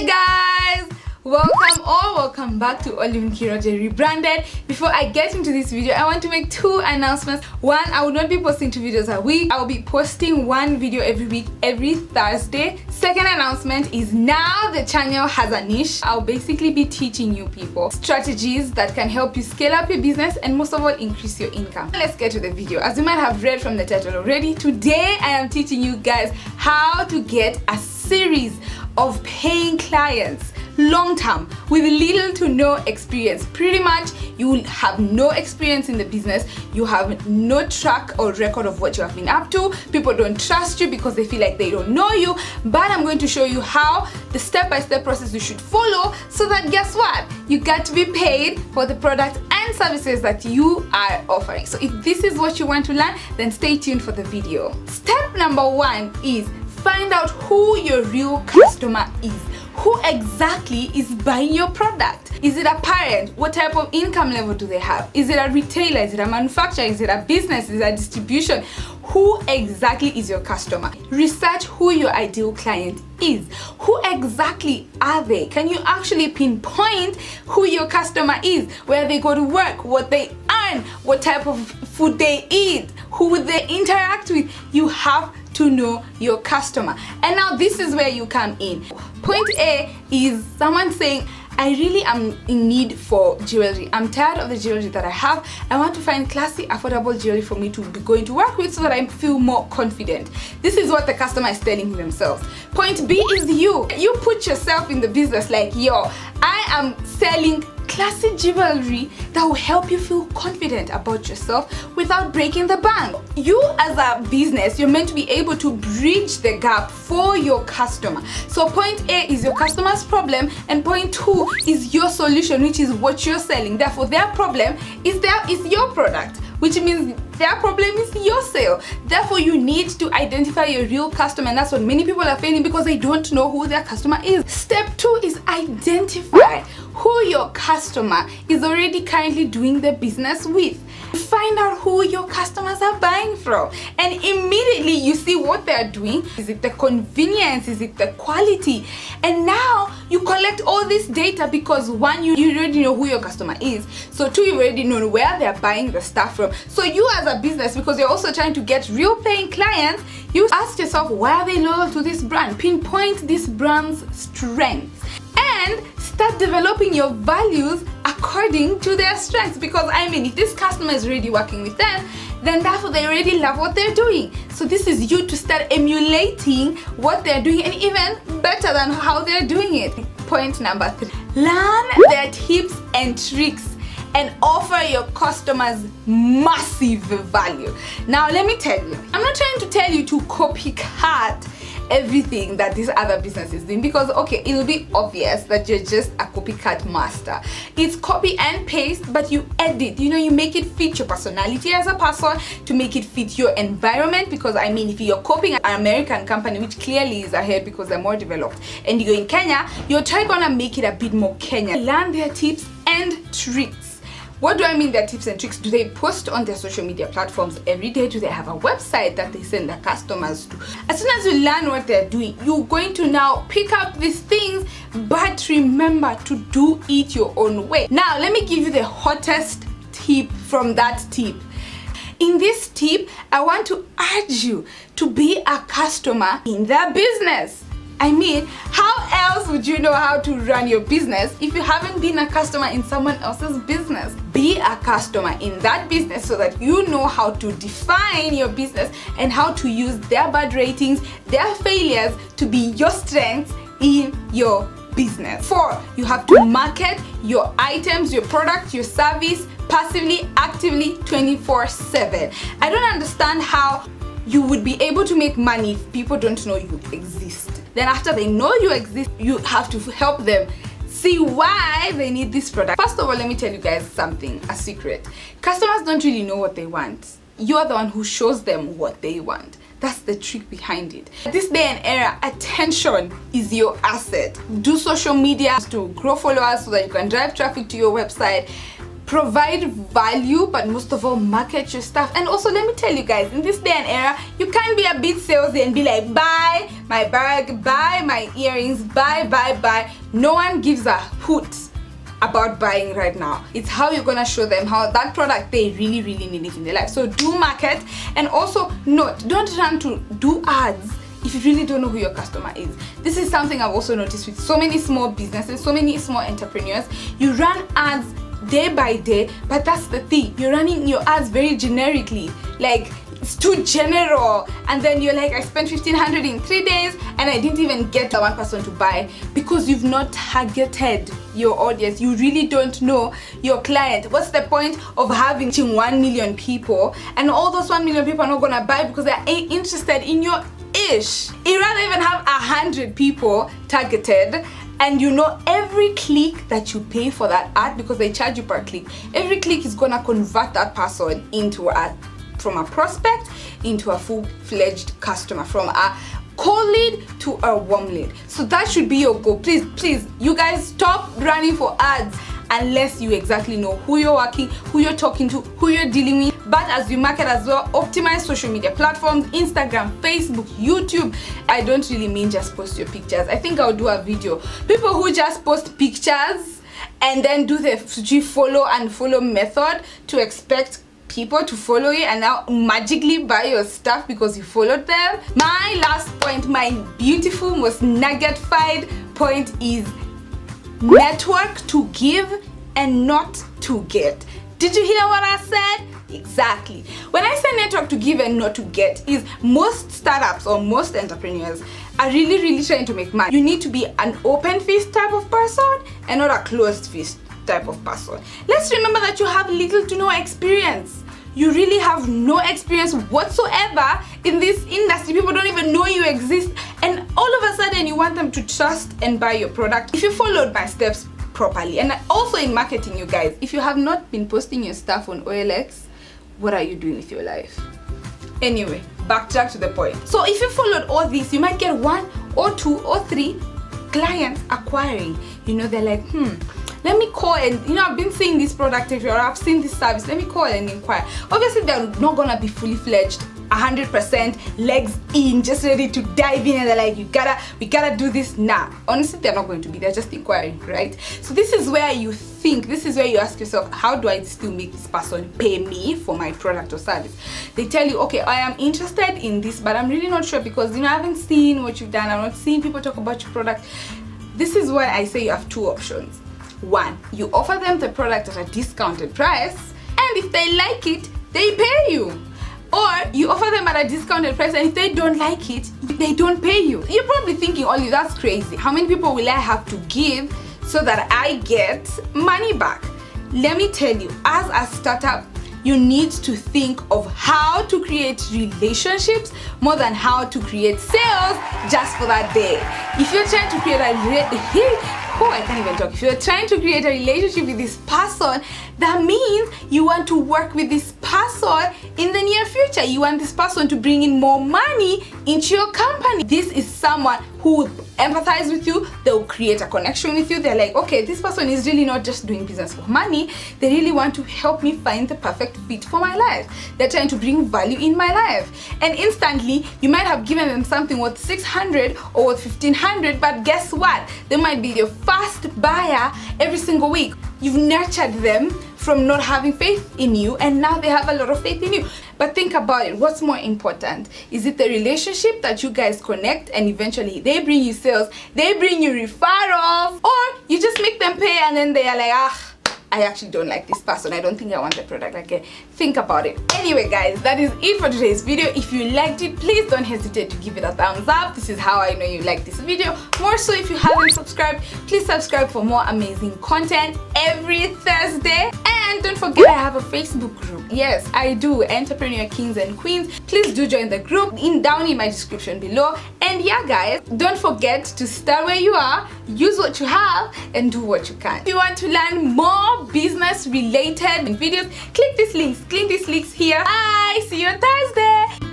Hi guys, welcome back to Olive Kiroje Rebranded. Before I get into this video, I want to make two announcements. One, I will not be posting 2 videos a week. I will be posting 1 video every week, every Thursday. Second announcement is now the channel has a niche. I'll basically be teaching you people strategies that can help you scale up your business and most of all increase your income. Let's get to the video. As you might have read from the title already, today I am teaching you guys how to get a series of paying clients long term with little to no experience. Pretty much you will have no experience in the business, you have no track or record of what you have been up to, people don't trust you because they feel like they don't know you, but I'm going to show you how the step-by-step process you should follow so that guess what, you get to be paid for the product and services that you are offering. So if this is what you want to learn, then stay tuned for the video. Step number 1 is find out who your real customer is. Who exactly is buying your product? Is it a parent? What type of income level do they have? Is it a retailer? Is it a manufacturer? Is it a business? Is it a distribution? Who exactly is your customer? Research who your ideal client is. Who exactly are they? Can you actually pinpoint who your customer is? Where they go to work, what they earn, what type of food they eat, who they interact with. You have to know your customer. And now this is where you come in. Point A is someone saying, I really am in need for jewelry. I'm tired of the jewelry that I have. I want to find classy, affordable jewelry for me to be going to work with so that I feel more confident. This is what the customer is telling themselves. Point B is you. You put yourself in the business like, yo, I am selling classy jewelry that will help you feel confident about yourself without breaking the bank. You as a business, you're meant to be able to bridge the gap for your customer. So point A is your customer's problem and point 2 is your solution, which is what you're selling. Therefore their problem is your product, which means their problem is your sale. Therefore you need to identify your real customer, and that's what many people are failing because they don't know who their customer is. Step 2 is identify who your customer is already currently doing the business with. Find out who your customers are buying from, and immediately you see what they're doing. Is it the convenience? Is it the quality? And now you collect all this data because 1, you already know who your customer is. So 2, you already know where they're buying the stuff from. So you as a business, because you're also trying to get real paying clients, you ask yourself, why are they loyal to this brand? Pinpoint this brand's strengths and start developing your values according to their strengths. Because I mean, if this customer is already working with them, then therefore they already love what they're doing. So this is you to start emulating what they're doing and even better than how they're doing it. Point number 3, learn their tips and tricks and offer your customers massive value. Now let me tell you, I'm not trying to tell you to copycat everything that this other business is doing, because okay, it'll be obvious that you're just a copycat master. It's copy and paste, but you edit, you make it fit your personality as a person, to make it fit your environment. Because I mean, if you're copying an American company, which clearly is ahead because they're more developed, and you go in Kenya, you're trying to make it a bit more Kenyan. Learn their tips and tricks. What do I mean their tips and tricks? Do they post on their social media platforms every day? Do they have a website that they send their customers to? As soon as you learn what they're doing, you're going to now pick up these things, but remember to do it your own way. Now, let me give you the hottest tip from that tip. In this tip, I want to urge you to be a customer in their business. I mean, how else would you know how to run your business if you haven't been a customer in someone else's business? Be a customer in that business so that you know how to define your business and how to use their bad ratings, their failures to be your strengths in your business. 4, you have to market your items, your product, your service passively, actively, 24/7. I don't understand how you would be able to make money if people don't know you exist. Then after they know you exist, you have to help them see why they need this product. First of all, let me tell you guys something, a secret. Customers don't really know what they want. You're the one who shows them what they want. That's the trick behind it. At this day and era, attention is your asset. Do social media to grow followers so that you can drive traffic to your website. provide value, but most of all market your stuff. And also, let me tell you guys, in this day and era, you can't be a bit salesy and be like, buy my bag, buy my earrings, buy. No one gives a hoot about buying right now. It's how you're gonna show them how that product they really need it in their life. So do market, and also note, don't run to do ads if you really don't know who your customer is. This is something I've also noticed with so many small businesses, so many small entrepreneurs. You run ads day by day, but that's the thing, you're running your ads very generically, like it's too general, and then you're like, I spent 1,500 in 3 days and I didn't even get the one person to buy, because you've not targeted your audience. You really don't know your client. What's the point of having 1 million people and all those 1 million people are not gonna buy because they're interested in your ish? You rather even have 100 people targeted, and you know every click that you pay for that ad, because they charge you per click, every click is gonna convert that person into from a prospect into a full-fledged customer, from a cold lead to a warm lead. So that should be your goal. Please, you guys, stop running for ads unless you exactly know who you're working, who you're talking to, who you're dealing with. But as you market as well, optimize social media platforms, Instagram, Facebook, YouTube. I don't really mean just post your pictures. I think I'll do a video. People who just post pictures and then do the follow and follow method to expect people to follow you and now magically buy your stuff because you followed them. My last point, my beautiful, most nugget-fied point is network to give and not to get. Did you hear what I said? Exactly. When I say network to give and not to get, is most startups or most entrepreneurs are really trying to make money. You need to be an open fist type of person and not a closed fist type of person. Let's remember that you have little to no experience. You really have no experience whatsoever in this industry. People don't even know you exist, and all of a sudden you want them to trust and buy your product if you followed my steps properly. And also in marketing, you guys, if you have not been posting your stuff on OLX, what are you doing with your life? Anyway, backtrack to the point. So if you followed all this, you might get 1 or 2 or 3 clients acquiring. You know, they're like, let me call and, you know, I've been seeing this product or I've seen this service, let me call and inquire. Obviously they're not gonna be fully fledged 100% legs in, just ready to dive in, and they're like, we gotta do this now. Honestly, they're not going to be, they're just inquiring, right? So this is where you think, this is where you ask yourself, how do I still make this person pay me for my product or service? They tell you, okay, I am interested in this, but I'm really not sure because, you know, I haven't seen what you've done, I'm not seeing people talk about your product. This is why I say you have 2 options. 1, you offer them the product at a discounted price, and if they like it, they pay you. Or you offer them at a discounted price, and if they don't like it, they don't pay you. You're probably thinking, Ollie, that's crazy. How many people will I have to give so that I get money back? Let me tell you, as a startup, you need to think of how to create relationships more than how to create sales just for that day. If you're trying to create if you're trying to create a relationship with this person, that means you want to work with this person in the near future. You want this person to bring in more money into your company. This is someone who will empathize with you, they'll create a connection with you. They're like, okay, this person is really not just doing business for money, they really want to help me find the perfect fit for my life. They're trying to bring value in my life. And instantly, you might have given them something worth 600 or worth 1,500, but guess what? They might be your first buyer every single week. You've nurtured them from not having faith in you, and now they have a lot of faith in you. But think about it, what's more important? Is it the relationship that you guys connect and eventually they bring you sales, they bring you referrals, or you just make them pay and then they are like, I actually don't like this person, I don't think I want the product. Like, think about it. Anyway guys, that is it for today's video. If you liked it, please don't hesitate to give it a thumbs up. This is how I know you like this video. More so, if you haven't subscribed, please subscribe for more amazing content every Thursday. And don't forget, I have a Facebook group. Yes, I do, Entrepreneur Kings and Queens. Please do join the group down in my description below. And yeah guys, don't forget to start where you are, use what you have, and do what you can. If you want to learn more business related videos, click these links here. Bye, see you on Thursday.